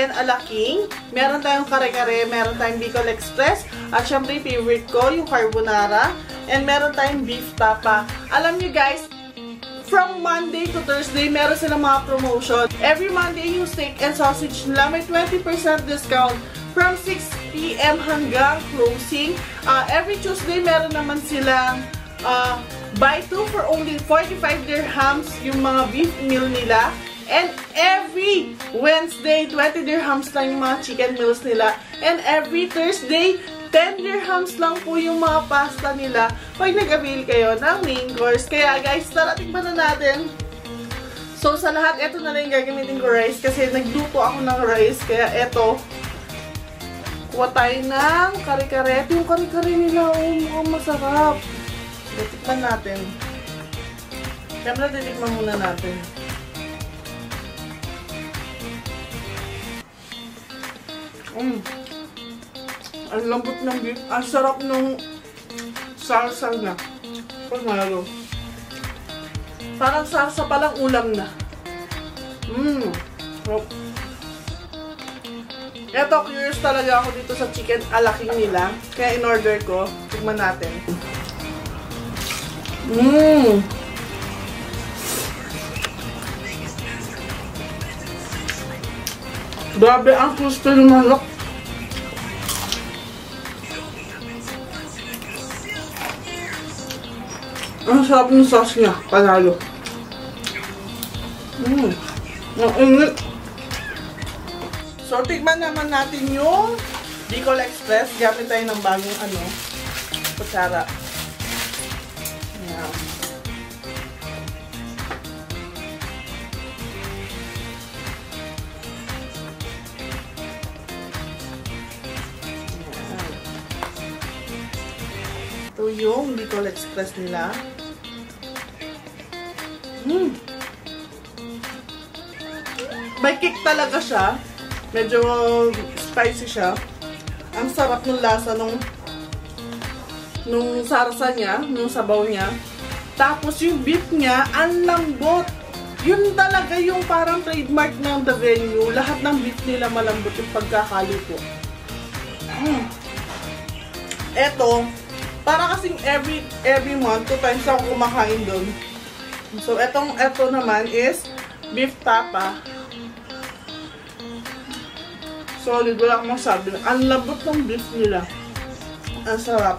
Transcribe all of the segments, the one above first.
chicken a la king, meron tayong kare-kare, meron tayong Bicol Express, at syempre favorite ko, yung carbonara, and meron tayong beef tapa. Alam nyo guys, from Monday to Thursday, meron silang mga promotion. Every Monday, yung steak and sausage nila, may 20% discount from 6 PM hanggang closing. Every Tuesday, meron naman silang buy 2 for only 45 dirhams yung mga beef meal nila. And every Wednesday, 20 dirhams lang yung mga chicken meals nila. And every Thursday, 10 dirhams lang po yung mga pasta nila pag nag-avail kayo ng main course. Kaya guys, tara, tikman na natin. So sa lahat, eto na lang yung gagamitin ko rice kasi nagluto ako ng rice. Kaya eto, kuha tayo ng kare-kare. Ito yung kare-kare nila, mukhang masarap. Tikman natin. Siyempre, titikman muna natin. Ang lambot ng beef. Ang sarap ng salsa na. Panalo. Parang salsa palang ulam na. Eto, curious talaga ako dito sa chicken a la king nila. Kaya in-order ko. Tignan natin. Grabe ang crispy ng manok. Ang sarap ng sauce niya. Panalo. Ang init. So, tikman naman natin yung Bicol Express. Gamit tayo ng bagong kutsara. Ayan. Ito yung Bicol Express nila. May kick talaga siya. Medyo spicy siya. Ang sarap ng lasa nung sarsa niya, nung sabaw niya. Tapos yung beef niya, ang lambot. Yun talaga yung parang trademark ng The Venue. Lahat ng beef nila malambot yung pagkakaluto. Eto, para kasing every month, 2 times ako kumakain doon. So, eto naman is beef tapa. Solid, wala akong masabi. Ang lambot ng beef nila. Ang sarap.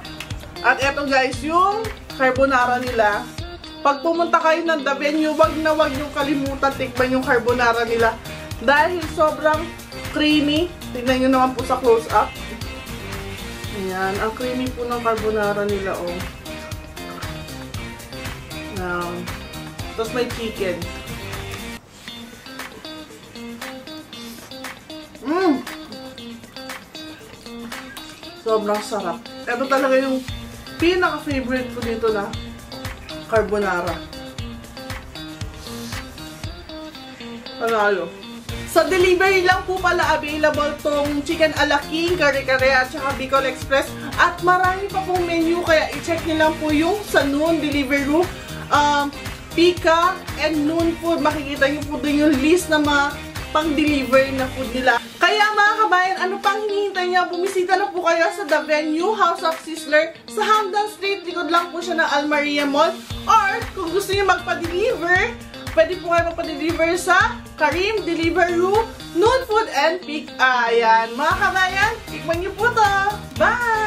At eto guys, yung carbonara nila. Pag pumunta kayo ng The Venue, wag na wag yung kalimutan tikman yung carbonara nila. Dahil sobrang creamy. Tignan nyo naman po sa close-up. Ayan, ang creamy po ng carbonara nila, oh. Now, tapos may chicken. Sobrang sarap. Ito talaga yung pinaka-favorite ko dito na carbonara. Panalo. Sa delivery lang po pala available tong chicken a la king, kare-kare at saka Bicol Express. At marami pa pong menu kaya i-check nyo lang po yung sa noon delivery Pika and Noon Food. Makikita nyo po dun yung list na mga pang-deliver na food nila. Kaya mga kabayan, ano pang hinihintay niya? Bumisita na po kayo sa The Venue House of Sizzler sa Hamdan Street. Likod lang po siya ng Almaria Mall. Or kung gusto niyo magpa-deliver, pwede po kayo magpa-deliver sa Karim Deliveroo, Noon Food and Pick. Ayan, mga kabayan, tikman niyo po to. Bye!